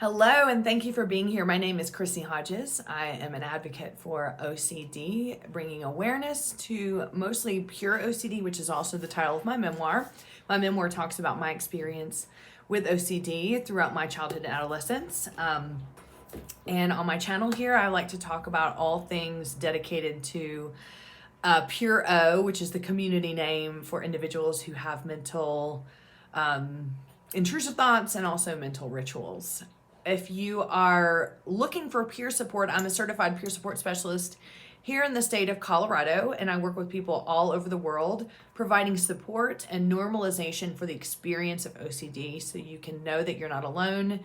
Hello, and thank you for being here. My name is Chrissy Hodges. I am an advocate for OCD, bringing awareness to mostly pure OCD, which is also the title of my memoir. My memoir talks about my experience with OCD throughout my childhood and adolescence. And on my channel here, I like to talk about all things dedicated to Pure-O, which is the community name for individuals who have mental intrusive thoughts and also mental rituals. If you are looking for peer support, I'm a certified peer support specialist here in the state of Colorado, and I work with people all over the world, providing support and normalization for the experience of OCD so you can know that you're not alone.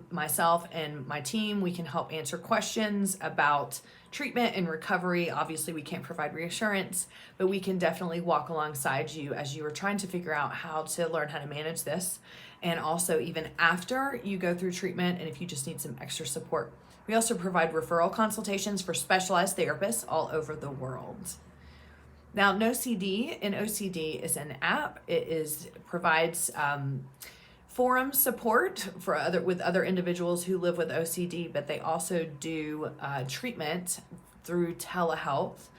Myself and my team, we can help answer questions about treatment and recovery. Obviously, we can't provide reassurance, but we can definitely walk alongside you as you are trying to figure out how to learn how to manage this. And also even after you go through treatment and if you just need some extra support. We also provide referral consultations for specialized therapists all over the world. Now, NoCD and OCD is an app. It provides forum support for other individuals who live with OCD, but they also do treatment through telehealth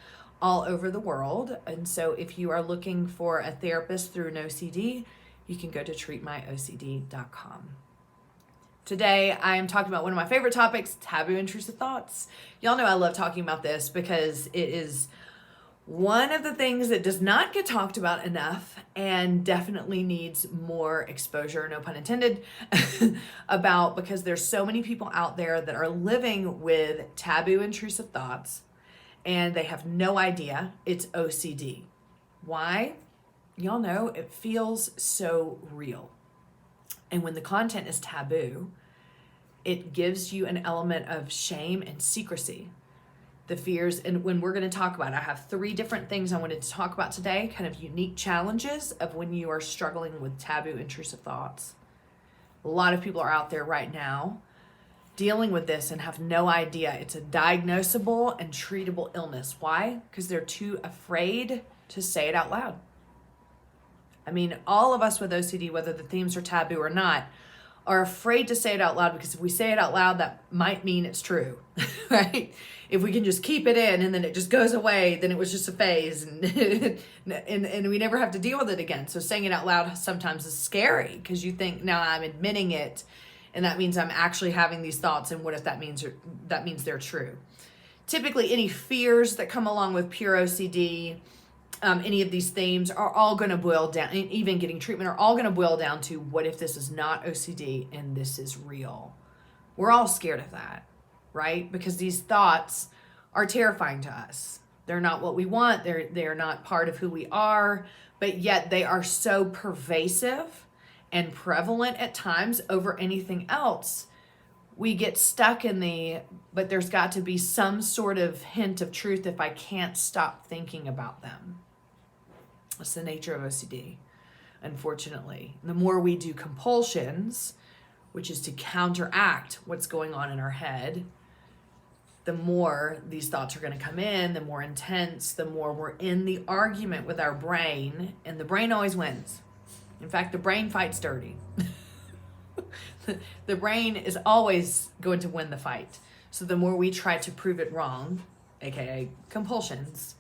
all over the world. And so if you are looking for a therapist through NoCD, you can go to treatmyocd.com. Today, I am talking about one of my favorite topics, taboo intrusive thoughts. Y'all know I love talking about this because it is one of the things that does not get talked about enough and definitely needs more exposure, no pun intended, because there's so many people out there that are living with taboo intrusive thoughts and they have no idea it's OCD. Why? Y'all know it feels so real. And when the content is taboo, it gives you an element of shame and secrecy. The fears, and when we're going to talk about it, I have 3 different things I wanted to talk about today, kind of unique challenges of when you are struggling with taboo intrusive thoughts. A lot of people are out there right now dealing with this and have no idea it's a diagnosable and treatable illness. Why? Because they're too afraid to say it out loud. I mean, all of us with OCD, whether the themes are taboo or not, are afraid to say it out loud because if we say it out loud, that might mean it's true, right? If we can just keep it in and then it just goes away, then it was just a phase and and we never have to deal with it again. So saying it out loud sometimes is scary because you think, now I'm admitting it and that means I'm actually having these thoughts, and what if that means they're true? Typically, any fears that come along with pure OCD, any of these themes are all going to boil down, even getting treatment, are all going to boil down to what if this is not OCD and this is real? We're all scared of that, right? Because these thoughts are terrifying to us. They're not what we want. They're not part of who we are, but yet they are so pervasive and prevalent at times over anything else. We get stuck in but there's got to be some sort of hint of truth if I can't stop thinking about them. That's the nature of OCD, unfortunately. The more we do compulsions, which is to counteract what's going on in our head, the more these thoughts are going to come in, the more intense, the more we're in the argument with our brain, and the brain always wins. In fact, the brain fights dirty. The brain is always going to win the fight. So the more we try to prove it wrong, aka compulsions,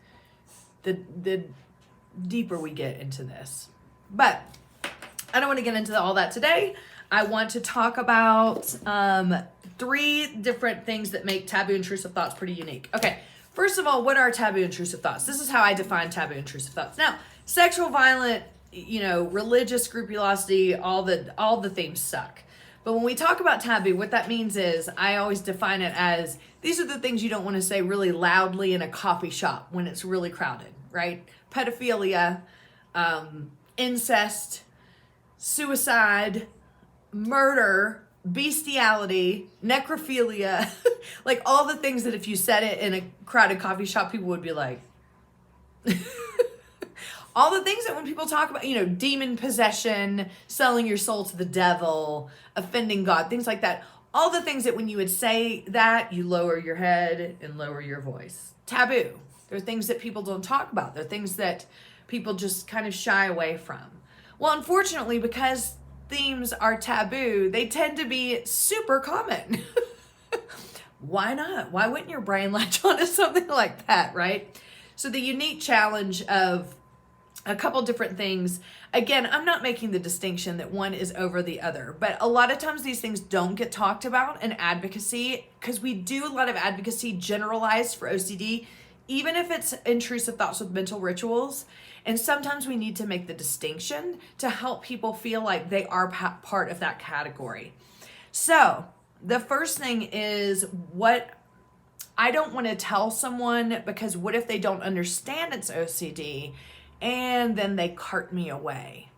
the deeper we get into this. But I don't want to get into all that today. I want to talk about 3 different things that make taboo intrusive thoughts pretty unique. Okay, first of all, what are taboo intrusive thoughts? This is how I define taboo intrusive thoughts. Now, sexual, violent, religious scrupulosity, all the themes suck. But when we talk about taboo, what that means is I always define it as these are the things you don't want to say really loudly in a coffee shop when it's really crowded, right? Pedophilia, incest, suicide, murder, bestiality, necrophilia, like all the things that if you said it in a crowded coffee shop, people would be like, all the things that when people talk about, demon possession, selling your soul to the devil, offending God, things like that. All the things that when you would say that, you lower your head and lower your voice. Taboo. There are things that people don't talk about. There are things that people just kind of shy away from. Well, unfortunately, because themes are taboo, they tend to be super common. Why not? Why wouldn't your brain latch onto something like that, right? So the unique challenge of a couple different things. Again, I'm not making the distinction that one is over the other, but a lot of times these things don't get talked about in advocacy because we do a lot of advocacy generalized for OCD, even if it's intrusive thoughts with mental rituals. And sometimes we need to make the distinction to help people feel like they are part of that category. So the first thing is what I don't want to tell someone, because what if they don't understand it's OCD and then they cart me away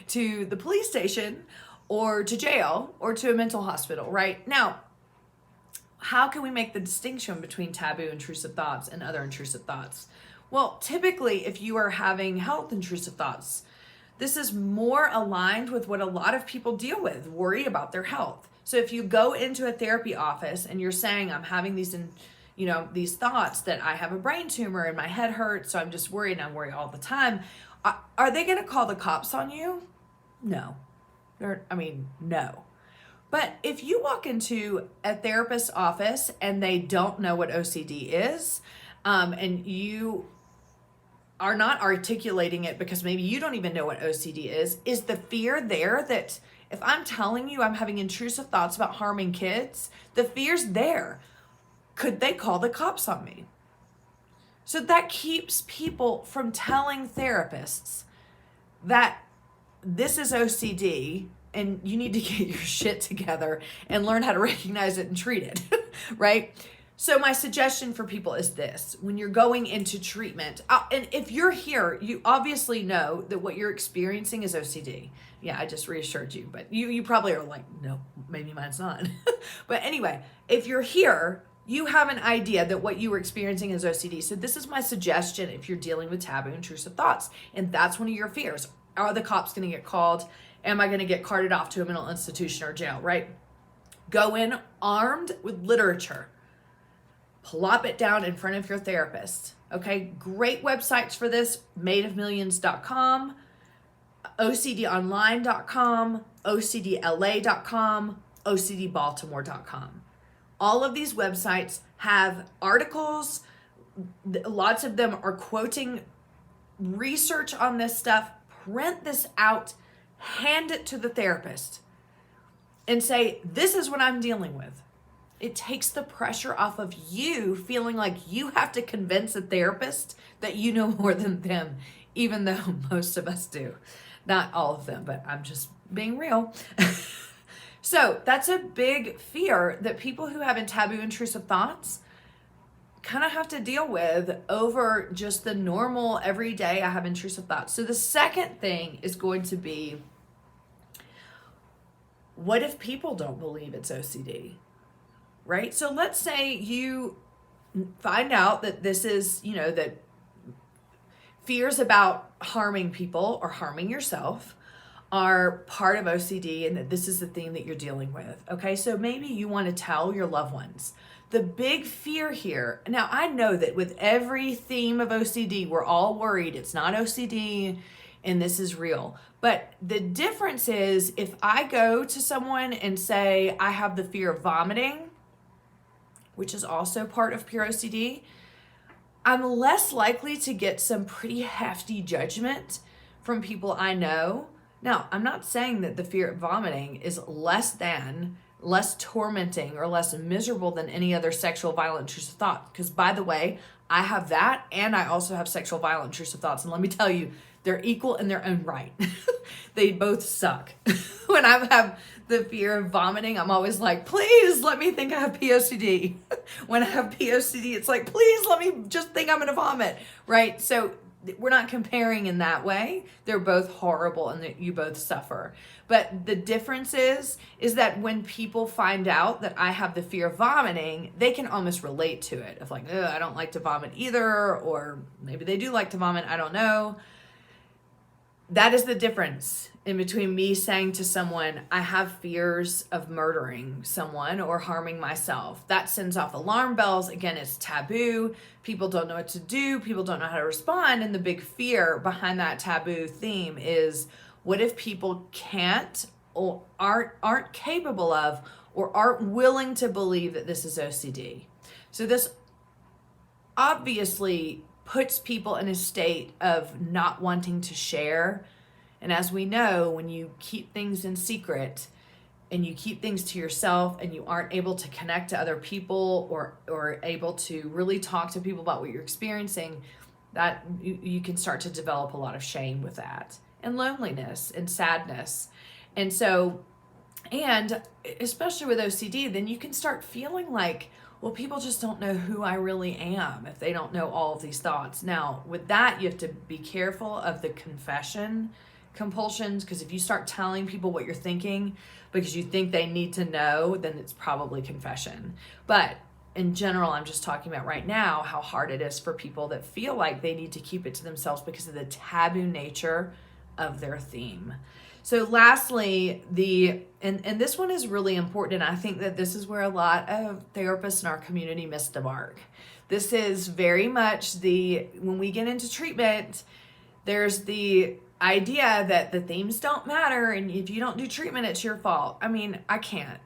to the police station or to jail or to a mental hospital, right? Now, how can we make the distinction between taboo intrusive thoughts and other intrusive thoughts? Well, typically, if you are having health intrusive thoughts, this is more aligned with what a lot of people deal with, worry about their health. So if you go into a therapy office and you're saying, I'm having these thoughts that I have a brain tumor and my head hurts, so I'm just worried and I worry all the time, are they going to call the cops on you? No. No. But if you walk into a therapist's office and they don't know what OCD is, and you are not articulating it because maybe you don't even know what OCD is the fear there that if I'm telling you I'm having intrusive thoughts about harming kids, the fear's there. Could they call the cops on me? So that keeps people from telling therapists that this is OCD and you need to get your shit together and learn how to recognize it and treat it, right? So my suggestion for people is this: when you're going into treatment, and if you're here, you obviously know that what you're experiencing is OCD. Yeah, I just reassured you, but you probably are like, no, maybe mine's not. But anyway, if you're here, you have an idea that what you were experiencing is OCD. So this is my suggestion if you're dealing with taboo intrusive thoughts, and that's one of your fears. Are the cops going to get called? Am I going to get carted off to a mental institution or jail, right? Go in armed with literature. Plop it down in front of your therapist. Okay, great websites for this: madeofmillions.com, ocdonline.com, ocdla.com, ocdbaltimore.com. All of these websites have articles. Lots of them are quoting research on this stuff. Print this out, hand it to the therapist, and say, this is what I'm dealing with. It takes the pressure off of you feeling like you have to convince a therapist that you know more than them, even though most of us do. Not all of them, but I'm just being real. So that's a big fear that people who have taboo intrusive thoughts kind of have to deal with over just the normal everyday I have intrusive thoughts. So the second thing is going to be, what if people don't believe it's OCD? Right? So let's say you find out that this is, that fears about harming people or harming yourself are part of OCD and that this is the thing that you're dealing with. Okay, so maybe you want to tell your loved ones. The big fear here, now I know that with every theme of OCD, we're all worried it's not OCD and this is real. But the difference is if I go to someone and say, I have the fear of vomiting, which is also part of pure OCD, I'm less likely to get some pretty hefty judgment from people I know. Now, I'm not saying that the fear of vomiting is less tormenting or less miserable than any other sexual violent intrusive thought. Because by the way, I have that and I also have sexual violent intrusive thoughts. And let me tell you, they're equal in their own right. They both suck. When I have the fear of vomiting, I'm always like, please let me think I have POCD. When I have POCD, it's like, please let me just think I'm gonna vomit, right? So we're not comparing in that way. They're both horrible and that you both suffer. But the difference is that when people find out that I have the fear of vomiting, they can almost relate to it. Of like, I don't like to vomit either, or maybe they do like to vomit, I don't know. That is the difference in between me saying to someone, I have fears of murdering someone or harming myself. That sends off alarm bells. Again, it's taboo. People don't know what to do. People don't know how to respond. And the big fear behind that taboo theme is, What if people can't or aren't capable of or aren't willing to believe that this is OCD? So this obviously puts people in a state of not wanting to share. And as we know, when you keep things in secret and you keep things to yourself and you aren't able to connect to other people or able to really talk to people about what you're experiencing, that you can start to develop a lot of shame with that, and loneliness and sadness. And so, and especially with OCD, then you can start feeling like, well, people just don't know who I really am if they don't know all of these thoughts. Now, with that, you have to be careful of the confession compulsions, because if you start telling people what you're thinking because you think they need to know, then it's probably confession. But in general, I'm just talking about right now how hard it is for people that feel like they need to keep it to themselves because of the taboo nature of their theme. So lastly, and this one is really important, and I think that this is where a lot of therapists in our community miss the mark. This is very much when we get into treatment, there's the idea that the themes don't matter, and if you don't do treatment, it's your fault. I mean, I can't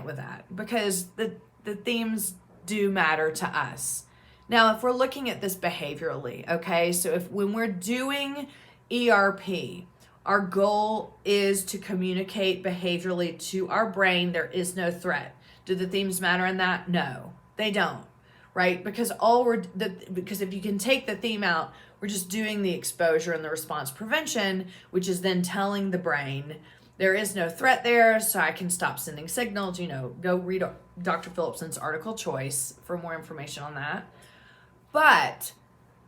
with that, because the themes do matter to us. Now, if we're looking at this behaviorally, okay, so when we're doing ERP, our goal is to communicate behaviorally to our brain there is no threat. Do the themes matter in that? No, they don't, right? Because if you can take the theme out, we're just doing the exposure and the response prevention, which is then telling the brain there is no threat there, so I can stop sending signals. Go read Dr. Phillipson's article Choice for more information on that. But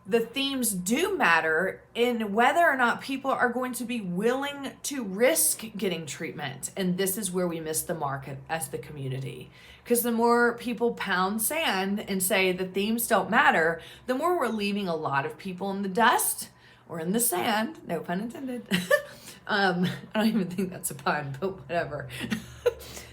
the themes do matter in whether or not people are going to be willing to risk getting treatment. And this is where we miss the mark as the community. Because the more people pound sand and say the themes don't matter, the more we're leaving a lot of people in the dust or in the sand, no pun intended. I don't even think that's a pun, but whatever.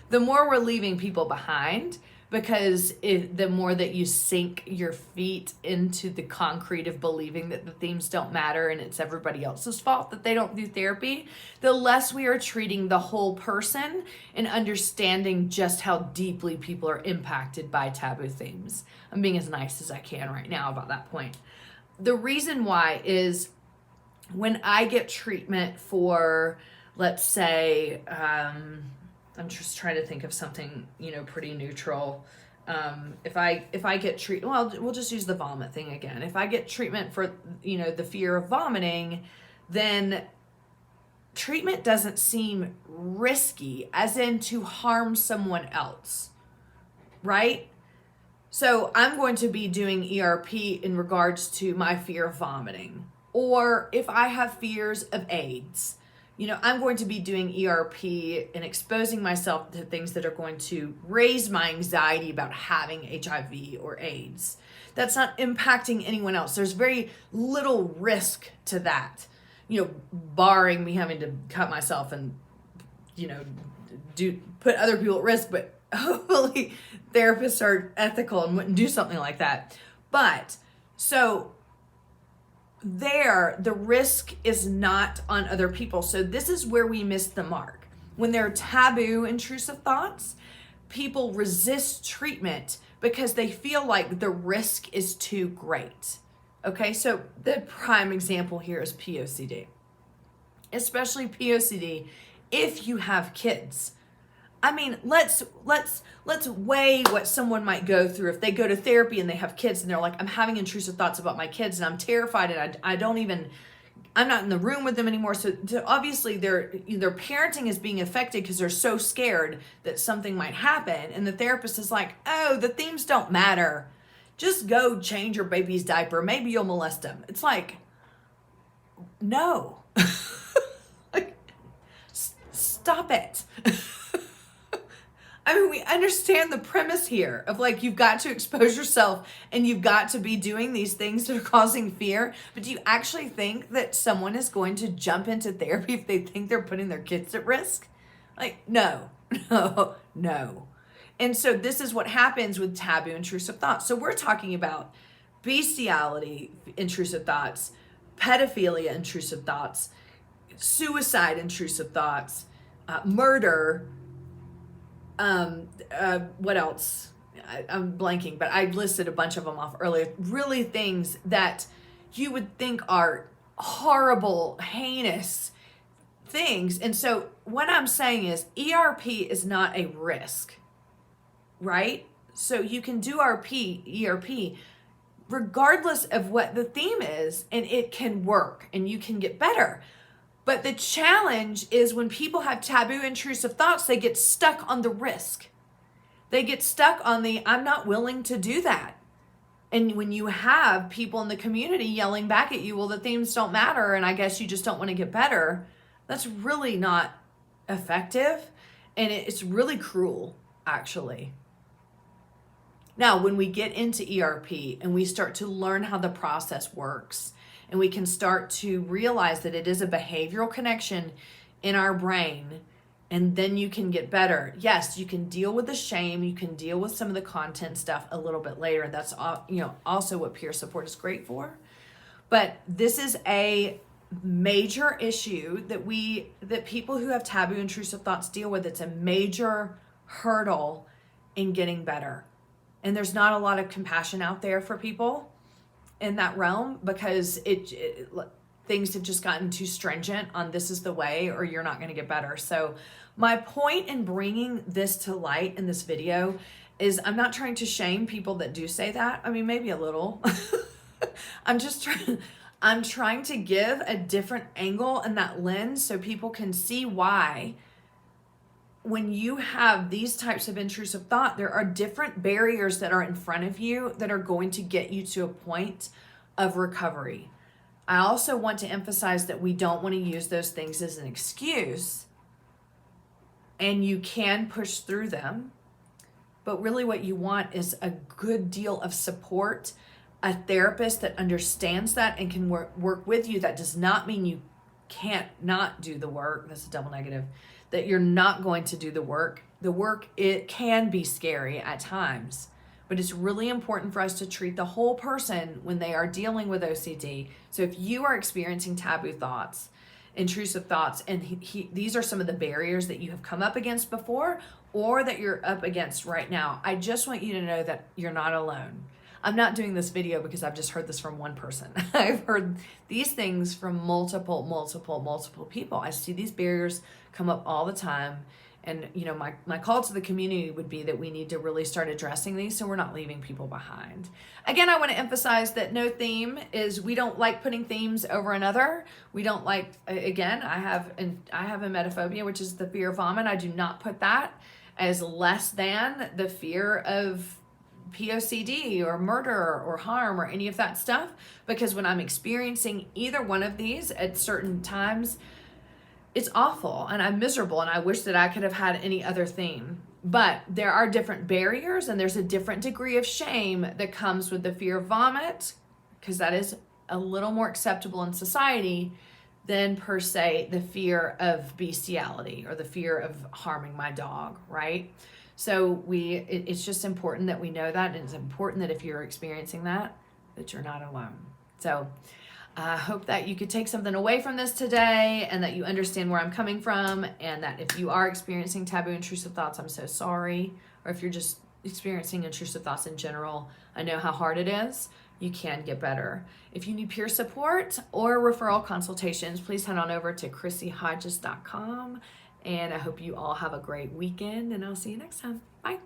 The more we're leaving people behind, because the more that you sink your feet into the concrete of believing that the themes don't matter and it's everybody else's fault that they don't do therapy, the less we are treating the whole person and understanding just how deeply people are impacted by taboo themes. I'm being as nice as I can right now about that point. The reason why is when I get treatment for, let's say, I'm just trying to think of something, pretty neutral. If I get treatment, well, we'll just use the vomit thing again. If I get treatment for, the fear of vomiting, then treatment doesn't seem risky, as in to harm someone else, right? So I'm going to be doing ERP in regards to my fear of vomiting. Or if I have fears of AIDS, I'm going to be doing ERP and exposing myself to things that are going to raise my anxiety about having HIV or AIDS. That's not impacting anyone else. There's very little risk to that, barring me having to cut myself and, put other people at risk. But hopefully therapists are ethical and wouldn't do something like that. But so the risk is not on other people. So this is where we miss the mark. When there are taboo intrusive thoughts, people resist treatment because they feel like the risk is too great. Okay, so the prime example here is POCD, especially POCD if you have kids. I mean, let's weigh what someone might go through if they go to therapy and they have kids and they're like, I'm having intrusive thoughts about my kids and I'm terrified and I'm not in the room with them anymore. So obviously their parenting is being affected because they're so scared that something might happen. And the therapist is like, oh, the themes don't matter. Just go change your baby's diaper. Maybe you'll molest them. It's like, no. Stop it. I mean, we understand the premise here of you've got to expose yourself and you've got to be doing these things that are causing fear. But do you actually think that someone is going to jump into therapy if they think they're putting their kids at risk? No. And so this is what happens with taboo intrusive thoughts. So we're talking about bestiality intrusive thoughts, pedophilia intrusive thoughts, suicide intrusive thoughts, murder, what else? I'm blanking, but I listed a bunch of them off earlier. Really things that you would think are horrible, heinous things. And so what I'm saying is ERP is not a risk, right? So you can do ERP regardless of what the theme is, and it can work and you can get better. But the challenge is when people have taboo intrusive thoughts, they get stuck on the risk. They get stuck on the, I'm not willing to do that. And when you have people in the community yelling back at you, well, the themes don't matter, and I guess you just don't want to get better, that's really not effective. And it's really cruel, actually. Now, when we get into ERP and we start to learn how the process works, and we can start to realize that it is a behavioral connection in our brain, and then you can get better. Yes, you can deal with the shame. You can deal with some of the content stuff a little bit later. That's also what peer support is great for. But this is a major issue that people who have taboo intrusive thoughts deal with. It's a major hurdle in getting better. And there's not a lot of compassion out there for people in that realm, because things have just gotten too stringent on this is the way or you're not going to get better. So my point in bringing this to light in this video is I'm not trying to shame people that do say that. I mean, maybe a little. I'm trying to give a different angle and that lens so people can see why when you have these types of intrusive thought, there are different barriers that are in front of you that are going to get you to a point of recovery. I also want to emphasize that we don't want to use those things as an excuse, and you can push through them. But really what you want is a good deal of support, a therapist that understands that and can work with you. That does not mean you can't not do the work. That's a double negative. That you're not going to do the work. The work, it can be scary at times, but it's really important for us to treat the whole person when they are dealing with OCD. So if you are experiencing taboo thoughts, intrusive thoughts, and these are some of the barriers that you have come up against before or that you're up against right now, I just want you to know that you're not alone. I'm not doing this video because I've just heard this from one person. I've heard these things from multiple people. I see these barriers come up all the time. And my call to the community would be that we need to really start addressing these so we're not leaving people behind. Again, I want to emphasize that no theme is, we don't like putting themes over another. We don't like, again, I have emetophobia, which is the fear of vomit. I do not put that as less than the fear of POCD or murder or harm or any of that stuff, because when I'm experiencing either one of these at certain times, it's awful and I'm miserable and I wish that I could have had any other theme. But there are different barriers and there's a different degree of shame that comes with the fear of vomit, because that is a little more acceptable in society than per se the fear of bestiality or the fear of harming my dog, right? So it's just important that we know that, and it's important that if you're experiencing that you're not alone. So I hope that you could take something away from this today and that you understand where I'm coming from, and that if you are experiencing taboo intrusive thoughts, I'm so sorry. Or if you're just experiencing intrusive thoughts in general, I know how hard it is. You can get better. If you need peer support or referral consultations, please head on over to chrissyhodges.com. And I hope you all have a great weekend, and I'll see you next time. Bye.